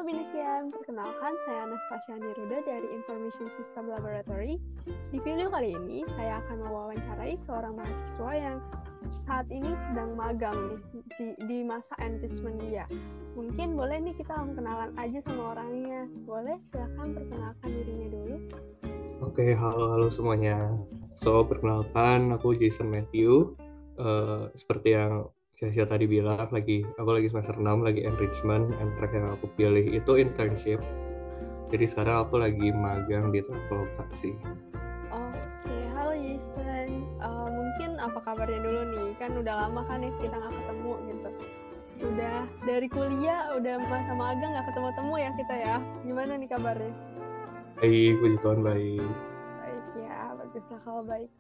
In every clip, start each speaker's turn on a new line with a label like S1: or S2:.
S1: Binesian, perkenalkan saya Anastasia Niruda dari Information System Laboratory. Di video kali ini, saya akan mewawancarai seorang mahasiswa yang saat ini sedang magang di masa enrichment dia. Mungkin boleh nih kita kenalan aja sama orangnya. Boleh? Silahkan perkenalkan dirinya dulu.
S2: Oke, halo semuanya. Perkenalkan, aku Jason Matthew. Seperti yang Sia tadi bilang, aku lagi semester 6, lagi enrichment, and track yang aku pilih itu internship. Jadi sekarang aku lagi magang di Traveloka sih.
S1: Oke, halo Jason. Mungkin apa kabarnya dulu nih? Kan udah lama kan ya kita nggak ketemu gitu. Udah dari kuliah, udah masa magang nggak ketemu-temu ya kita ya. Gimana nih kabarnya?
S2: Baik, puji Tuhan baik.
S1: Baik ya, baguslah kalau baik.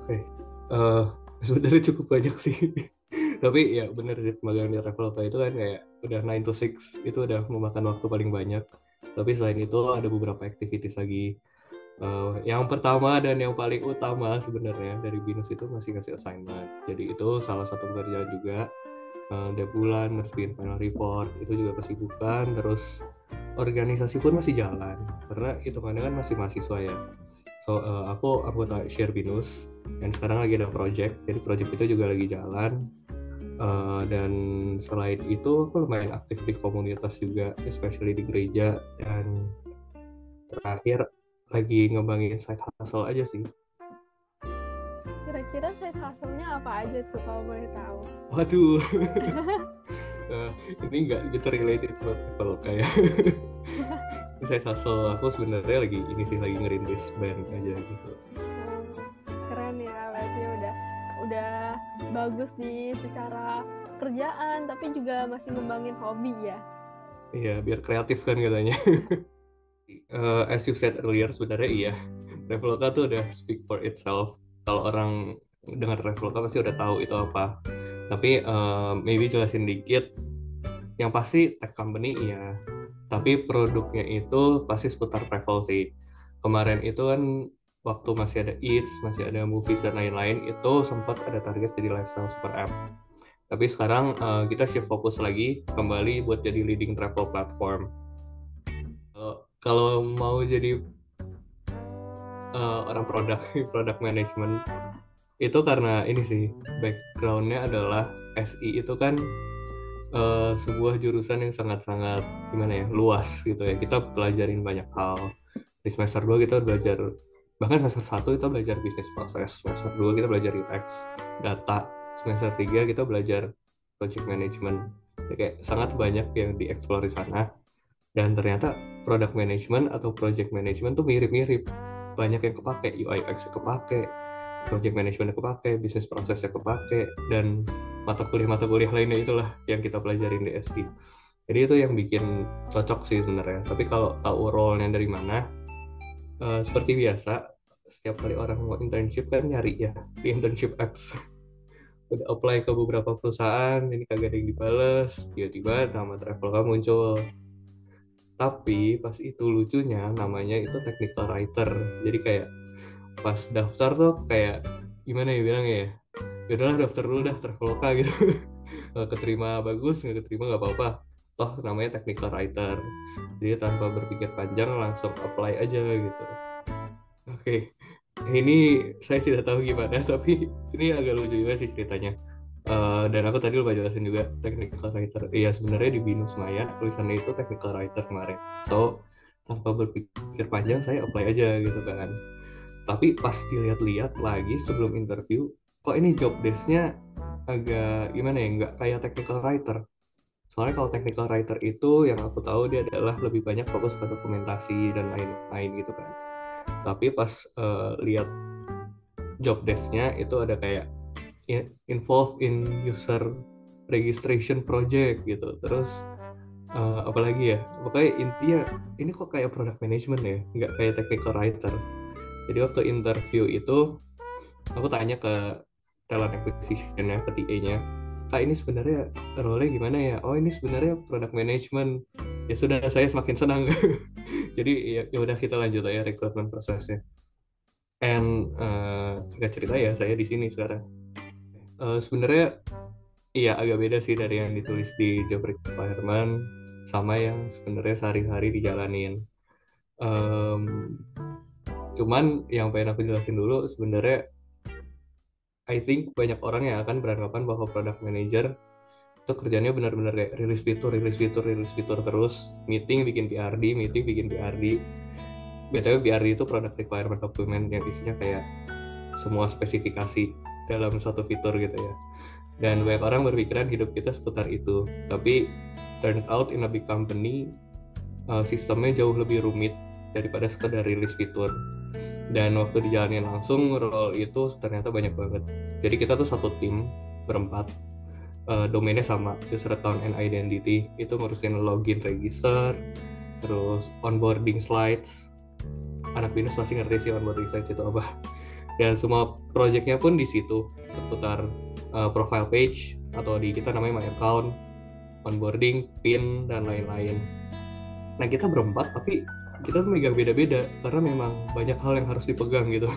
S2: Oke, sebenarnya cukup banyak sih. Tapi ya bener sih, magang di Traveloka itu kan kayak udah 9 to 6, itu udah memakan waktu paling banyak. Tapi selain itu ada beberapa activities lagi. Yang pertama dan yang paling utama sebenarnya dari BINUS itu masih ngasih assignment. Jadi itu salah satu pekerjaan juga. Tiap bulan ngerjain final report, itu juga kesibukan. Terus organisasi pun masih jalan, karena hitungannya kan masih mahasiswa ya. Aku anggota share BINUS, dan sekarang lagi ada project. Jadi project itu juga lagi jalan. Dan selain itu aku lumayan aktif di komunitas juga, especially di gereja. Dan terakhir lagi ngembangin side hustle aja sih.
S1: Kira-kira side hustle-nya apa aja tuh kalau boleh tahu?
S2: Waduh, ini nggak gitu related sama travel kayak side hustle aku sebenarnya lagi ngerintis band aja gitu.
S1: Keren ya, berarti udah bagus di secara kerjaan, tapi juga masih ngembangin hobi ya.
S2: Iya, biar kreatif kan katanya. As you said earlier, sebenarnya iya, Traveloka tuh udah speak for itself. Kalau orang dengar Traveloka pasti udah tahu itu apa. Tapi maybe jelasin dikit. Yang pasti tech company iya, tapi produknya itu pasti seputar travel sih. Kemarin itu kan waktu masih ada Eats, masih ada Movies dan lain-lain, itu sempat ada target jadi lifestyle super app. Tapi sekarang kita shift fokus lagi kembali buat jadi leading travel platform. Kalau mau jadi orang product management itu karena ini sih, backgroundnya adalah SI itu kan sebuah jurusan yang sangat-sangat gimana ya, luas gitu ya. Kita pelajarin banyak hal. Di semester 2 kita belajar, bahkan semester 1 kita belajar bisnis proses, semester 2 kita belajar UX, data, semester 3 kita belajar project management. Jadi kayak sangat banyak yang dieksplor di sana. Dan ternyata product management atau project management tuh mirip-mirip. Banyak yang kepake, UI UX kepake, project management kepake, bisnis prosesnya kepake, dan mata kuliah lainnya itulah yang kita pelajarin di SI. Jadi itu yang bikin cocok sih sebenarnya. Tapi kalau tahu role-nya dari mana, seperti biasa, setiap kali orang mau internship kan nyari ya di internship apps. Udah apply ke beberapa perusahaan, ini kagak ada yang dibales, tiba-tiba nama Traveloka muncul. Tapi pas itu lucunya namanya itu technical writer. Jadi kayak pas daftar tuh kayak gimana ya bilangnya ya, ya udahlah daftar dulu dah Traveloka gitu. Keterima bagus, nggak keterima nggak apa-apa, toh namanya technical writer. Jadi tanpa berpikir panjang langsung apply aja gitu. Oke, ini saya tidak tahu gimana tapi ini agak lucu juga sih ceritanya. Dan aku tadi lupa jelasin juga technical writer. Iya, sebenarnya di Binus Maya tulisannya itu technical writer kemarin. So tanpa berpikir panjang saya apply aja gitu kan. Tapi pas dilihat-lihat lagi sebelum interview, kok ini job desk-nya agak gimana ya, nggak kayak technical writer. Soalnya kalau technical writer itu yang aku tahu dia adalah lebih banyak fokus ke dokumentasi dan lain-lain gitu kan. Tapi pas lihat job desk-nya itu ada kayak involved in user registration project gitu. Terus apalagi ya, pokoknya intinya ini kok kayak product management ya, nggak kayak technical writer. Jadi waktu interview itu aku tanya ke talent acquisition-nya, ke TA-nya, Kak ini sebenarnya role-nya gimana ya? Oh ini sebenarnya product management. Ya sudah, saya semakin senang. Jadi ya udah kita lanjut aja recruitment prosesnya. And singkat cerita ya saya di sini sekarang. Sebenarnya iya agak beda sih dari yang ditulis di job requirement. sama yang sebenarnya sehari-hari dijalanin. Em, Cuman yang pengen aku jelasin dulu sebenarnya, I think banyak orang yang akan beranggapan bahwa product manager itu kerjanya benar-benar kayak rilis fitur terus, meeting bikin PRD, meeting bikin PRD. BTW PRD itu product requirement document yang isinya kayak semua spesifikasi dalam suatu fitur gitu ya. Dan banyak orang berpikiran hidup kita seputar itu. Tapi turns out in a big company, sistemnya jauh lebih rumit daripada sekedar rilis fitur. Dan waktu dijalanin langsung, role itu ternyata banyak banget. Jadi kita tuh satu tim berempat, domainnya sama, user account and identity, itu ngurusin login register, terus onboarding slides. Anak binus pasti ngerti sih onboarding slides itu apa. Dan semua projectnya pun di situ seputar profile page, atau di kita namanya my account, onboarding, pin, dan lain-lain. Nah kita berempat tapi kita tuh megang beda-beda karena memang banyak hal yang harus dipegang gitu.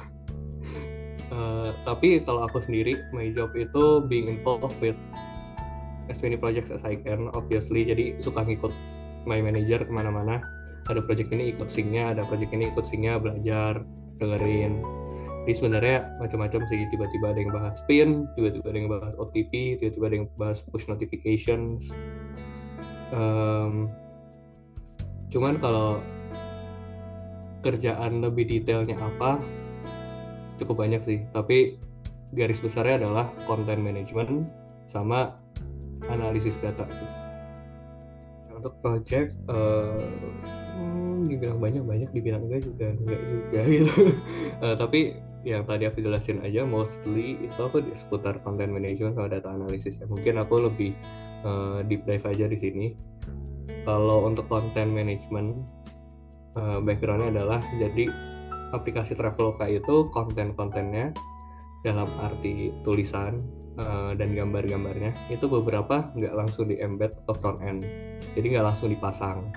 S2: Tapi kalau aku sendiri, my job itu being involved with as many projects as I can, obviously. Jadi suka ngikut my manager kemana-mana. Ada project ini ikut singnya, ada project ini ikut singnya, belajar, dengerin. Jadi sebenarnya macam-macam sih. Tiba-tiba ada yang bahas pin, tiba-tiba ada yang bahas OTP, tiba-tiba ada yang bahas push notifications. Cuman kalau kerjaan lebih detailnya apa, cukup banyak sih. Tapi garis besarnya adalah content management sama analisis data sih. Untuk project, dibilang banyak, dibilang enggak juga gitu. Tapi yang tadi aku jelasin aja, mostly itu aku di seputar content management sama data analisis ya. Mungkin aku lebih deep dive aja di sini. Kalau untuk content management, backgroundnya adalah jadi aplikasi Traveloka itu konten-kontennya dalam arti tulisan dan gambar-gambarnya itu beberapa nggak langsung di embed ke front end, jadi nggak langsung dipasang,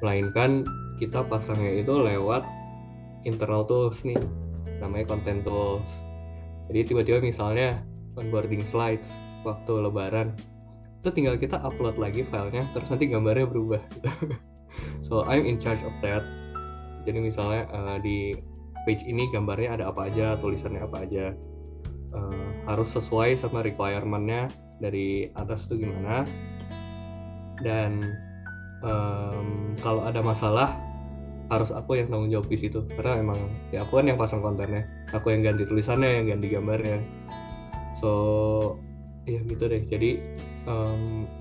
S2: melainkan kita pasangnya itu lewat internal tools nih, namanya content tools. Jadi tiba-tiba misalnya onboarding slides waktu lebaran, itu tinggal kita upload lagi filenya, terus nanti gambarnya berubah gitu. So I'm in charge of that. Jadi misalnya di page ini gambarnya ada apa aja, tulisannya apa aja, harus sesuai sama requirement-nya dari atas itu gimana. Dan kalau ada masalah harus aku yang tanggung jawab di situ, karena emang ya aku kan yang pasang kontennya, aku yang ganti tulisannya, yang ganti gambarnya. So ya gitu deh. Jadi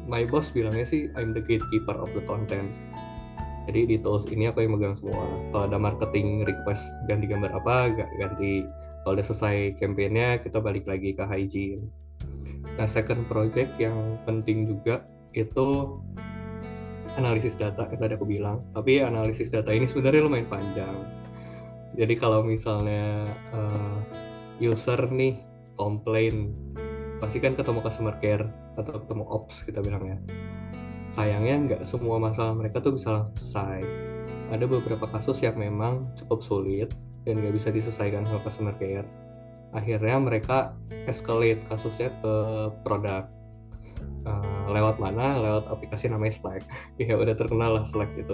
S2: my boss bilangnya sih I'm the gatekeeper of the content. Jadi di tools ini aku yang megang semua. Kalau ada marketing request ganti gambar apa, ganti. Kalau udah selesai campaign-nya, kita balik lagi ke hygiene. Nah, second project yang penting juga itu analisis data, yang tadi aku bilang. Tapi analisis data ini sebenarnya lumayan panjang. Jadi kalau misalnya user nih komplain, pasti kan ketemu customer care atau ketemu ops kita bilangnya. Sayangnya nggak semua masalah mereka tuh bisa langsung selesai. Ada beberapa kasus yang memang cukup sulit dan nggak bisa diselesaikan sama customer care. Akhirnya mereka escalate kasusnya ke produk. Lewat mana? Lewat aplikasi namanya Slack. Ya udah terkenal lah Slack itu.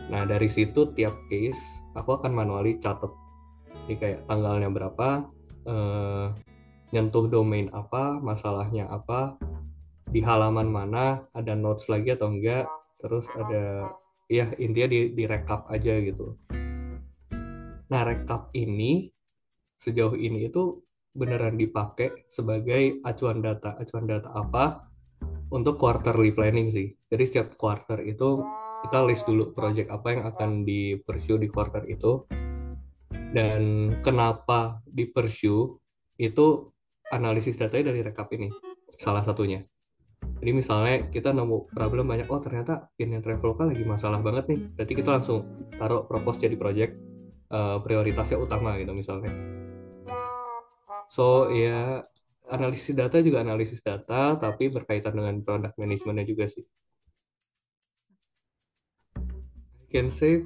S2: Nah dari situ tiap case aku akan manually catat. Jadi kayak tanggalnya berapa, nyentuh domain apa, masalahnya apa, di halaman mana, ada notes lagi atau enggak, terus ada ya intinya di rekap aja gitu. Nah rekap ini sejauh ini itu beneran dipakai sebagai acuan data apa untuk quarterly planning sih. Jadi setiap quarter itu kita list dulu project apa yang akan di pursue di quarter itu, dan kenapa di pursue itu analisis datanya dari rekap ini salah satunya. Jadi misalnya kita nemu problem banyak, oh ternyata ini Traveloka lagi masalah banget nih, berarti kita langsung taruh propose jadi project prioritasnya utama gitu misalnya. So ya analisis data juga analisis data, tapi berkaitan dengan product managementnya juga sih. I can say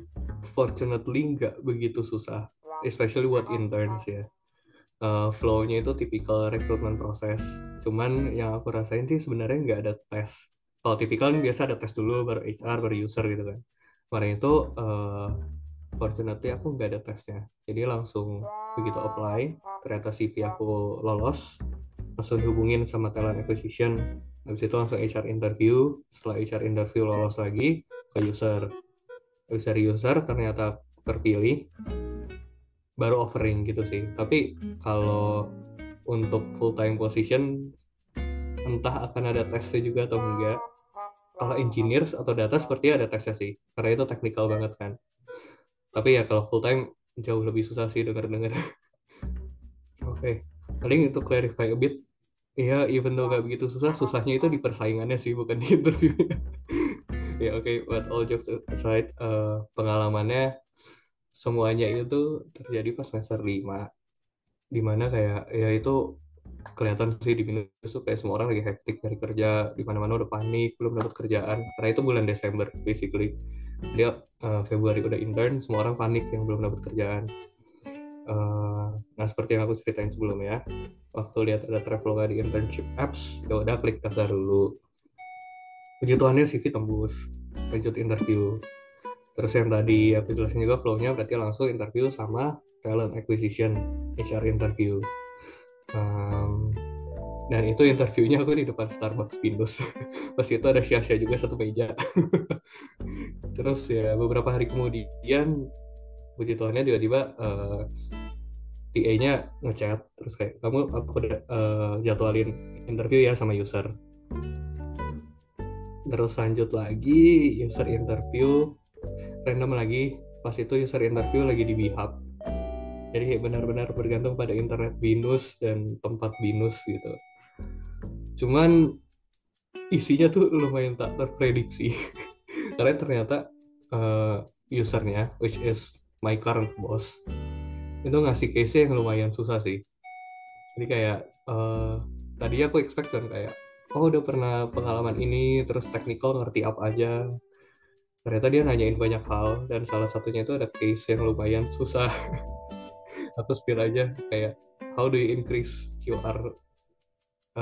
S2: fortunately nggak begitu susah, especially buat interns ya. Flow-nya itu typical recruitment process. Cuman yang aku rasain sih sebenarnya nggak ada tes kalau tipikal kan biasa ada tes dulu baru HR baru user gitu kan. Kemarin itu fortunately aku nggak ada tesnya, jadi langsung begitu apply ternyata CV aku lolos, langsung dihubungin sama talent acquisition, habis itu langsung HR interview, setelah HR interview lolos lagi ke user, habis dari user ternyata terpilih, baru offering gitu sih. Tapi kalau untuk full time position entah akan ada tesnya juga atau enggak. Kalau engineers atau data sepertinya ada tesnya sih, karena itu technical banget kan. Tapi ya kalau full time jauh lebih susah sih dengar-dengar. Oke, paling itu clarify a bit. Iya, even though gak begitu susah, susahnya itu di persaingannya sih, bukan di interviewnya. Ya oke, but all jokes aside, pengalamannya semuanya itu terjadi pas semester 5. Dimana kayak, ya itu kelihatan sih di Binus tuh kayak semua orang lagi hektik dari kerja, di mana-mana udah panik, belum dapat kerjaan. Karena itu bulan Desember, basically. Dia Februari udah intern, semua orang panik yang belum dapat kerjaan. Nah seperti yang aku ceritain sebelumnya, waktu lihat ada Traveloka di internship apps, ya udah klik daftar dulu. Puji Tuhannya CV tembus, lanjut interview. Terus yang tadi aku jelasin juga flow-nya berarti langsung interview sama talent acquisition, HR interview. Um, dan itu interviewnya aku di depan Starbucks Pinus. Pas itu ada Syasha juga satu meja. Terus ya beberapa hari kemudian, puji Tuhannya tiba-tiba TA-nya ngechat terus kayak kamu aku udah jadwalin interview ya sama user. Terus lanjut lagi user interview random lagi, pas itu user interview lagi di Bihab. Jadi benar-benar bergantung pada internet Binus dan tempat Binus gitu. Cuman isinya tuh lumayan tak terprediksi. Karena ternyata usernya, which is my current boss, itu ngasih case yang lumayan susah sih. Jadi kayak tadi aku expect kan kayak, oh udah pernah pengalaman ini, terus technical ngerti apa aja. Ternyata dia nanyain banyak hal, dan salah satunya itu ada case yang lumayan susah. Aku spill aja kayak, how do you increase QR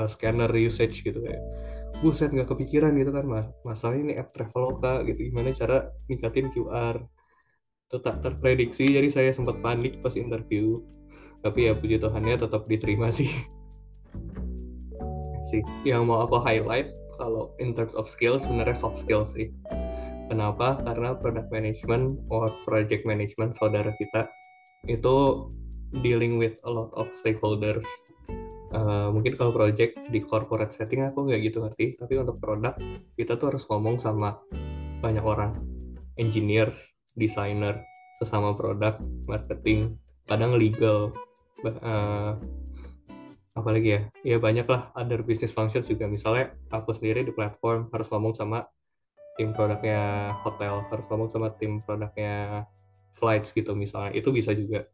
S2: scanner usage gitu kayak. Buset nggak kepikiran gitu kan mas. Masalahnya ini app Traveloka gitu, gimana cara ningkatin QR. Itu tak terprediksi, jadi saya sempat panik pas interview. Tapi ya puji Tuhannya tetap diterima sih. Sih, yang mau aku highlight kalau in terms of skills sebenarnya soft skills sih. Kenapa? Karena product management or project management saudara kita itu dealing with a lot of stakeholders. Mungkin kalau project di corporate setting aku nggak gitu ngerti, tapi untuk produk kita tuh harus ngomong sama banyak orang, engineers, designer, sesama produk, marketing, kadang legal, apalagi ya banyak lah other business functions juga. Misalnya aku sendiri di platform harus ngomong sama tim produknya hotel, harus ngomong sama tim produknya flights gitu misalnya, itu bisa juga.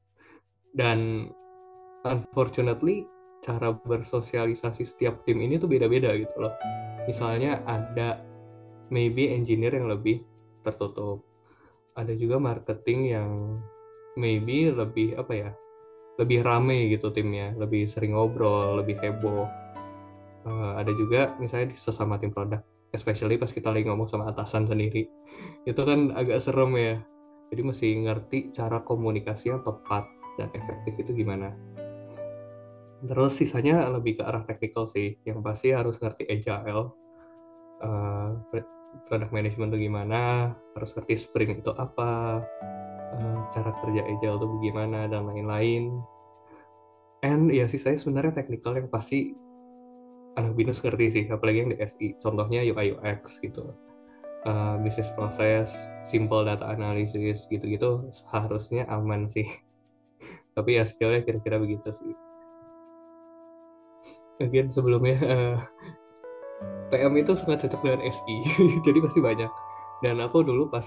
S2: Dan unfortunately cara bersosialisasi setiap tim ini tuh beda-beda gitu loh. Misalnya ada maybe engineer yang lebih tertutup, ada juga marketing yang maybe lebih apa ya, lebih rame gitu timnya, lebih sering ngobrol, lebih heboh. Ada juga misalnya di sesama tim produk, especially pas kita lagi ngomong sama atasan sendiri, itu kan agak serem ya. Jadi mesti ngerti cara komunikasi yang tepat dan efektif itu gimana. Terus sisanya lebih ke arah technical sih, yang pasti harus ngerti agile, product management itu gimana, harus ngerti sprint itu apa, cara kerja agile itu bagaimana, dan lain-lain. And ya sisanya sebenarnya technical yang pasti anak binus ngerti sih, apalagi yang di SI. Contohnya UI UX gitu, business process, simple data analysis gitu-gitu harusnya aman sih. Tapi ya skillnya kira-kira begitu sih. Mungkin sebelumnya PM itu sangat cocok dengan SI, jadi pasti banyak. Dan aku dulu pas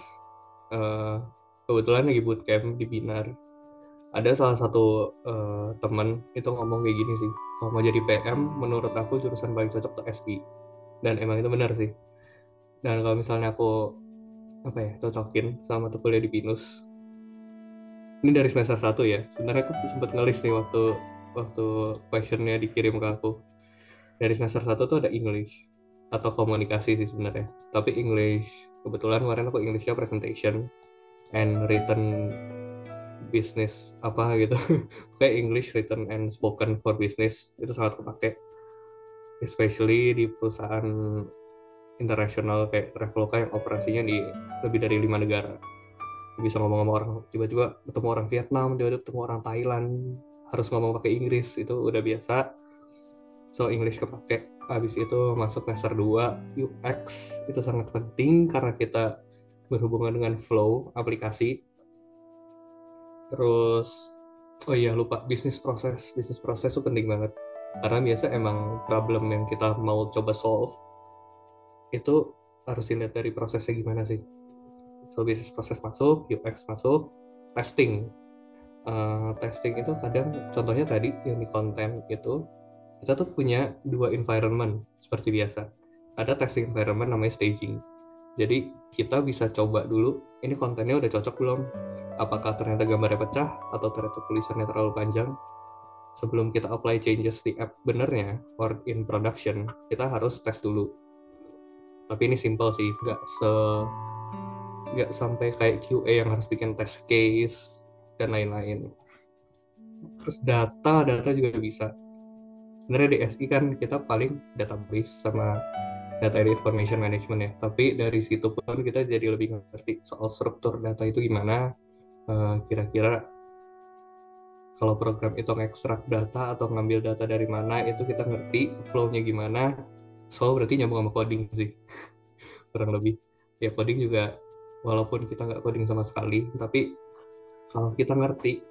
S2: kebetulan lagi bootcamp di Binar, ada salah satu teman itu ngomong kayak gini sih, kalau mau jadi PM menurut aku jurusan paling cocok tuh SI. Dan emang itu benar sih. Dan kalau misalnya aku apa ya cocokin sama tuh kuliah di Binus, ini dari semester 1 ya, sebenarnya aku sempat ngelis nih waktu questionnya dikirim ke aku. Dari semester 1 tuh ada English, atau komunikasi sih sebenarnya. Tapi English, kebetulan kemarin aku Englishnya presentation and written business apa gitu. Kayak English written and spoken for business itu sangat kepake, especially di perusahaan internasional kayak Traveloka yang operasinya di lebih dari 5 negara. Bisa ngomong sama orang, tiba-tiba ketemu orang Vietnam, tiba-tiba ketemu orang Thailand, harus ngomong pakai Inggris, itu udah biasa. So English kepake. Habis itu masuk semester 2 UX itu sangat penting karena kita berhubungan dengan flow aplikasi. Terus oh iya lupa, bisnis proses itu penting banget karena biasa emang problem yang kita mau coba solve itu harus dilihat dari prosesnya gimana sih. So bisnis proses masuk, UX masuk, testing. Testing itu kadang contohnya tadi yang di konten itu kita tuh punya 2 environment seperti biasa. Ada testing environment namanya staging. Jadi kita bisa coba dulu ini kontennya udah cocok belum? Apakah ternyata gambarnya pecah atau ternyata tulisannya terlalu panjang? Sebelum kita apply changes di app benernya or in production, kita harus tes dulu. Tapi ini simple sih, nggak sampai kayak QA yang harus bikin test case dan lain-lain. Terus data juga bisa. Sebenarnya di SI kan kita paling database sama data information management ya, tapi dari situ pun kita jadi lebih ngerti soal struktur data itu gimana, kira-kira kalau program itu ngekstrak data atau ngambil data dari mana, itu kita ngerti flow-nya gimana. So berarti nyambung sama coding sih kurang lebih ya. Coding juga walaupun kita nggak coding sama sekali, tapi kalau kita ngerti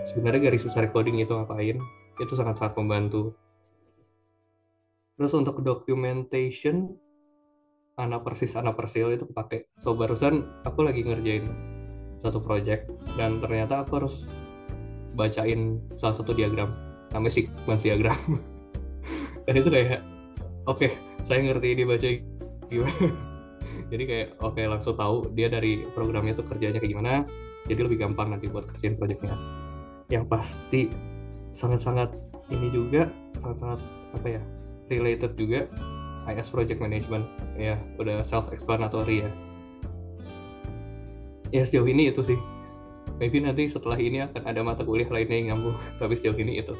S2: sebenarnya garis besar coding itu ngapain, itu sangat-sangat membantu. Terus untuk documentation anak persil itu pakai. So barusan aku lagi ngerjain satu project dan ternyata aku harus bacain salah satu diagram namanya sequence diagram. Dan itu kayak oke, saya ngerti ini baca gimana. Jadi kayak oke, langsung tahu dia dari programnya tuh kerjanya kayak gimana, jadi lebih gampang nanti buat kerjain projectnya. Yang pasti sangat-sangat ini juga sangat-sangat apa ya, related juga IS project management ya, udah self explanatory ya. Ya sejauh ini itu sih. Maybe nanti setelah ini akan ada mata kuliah lainnya yang nyambung, tapi sejauh ini itu.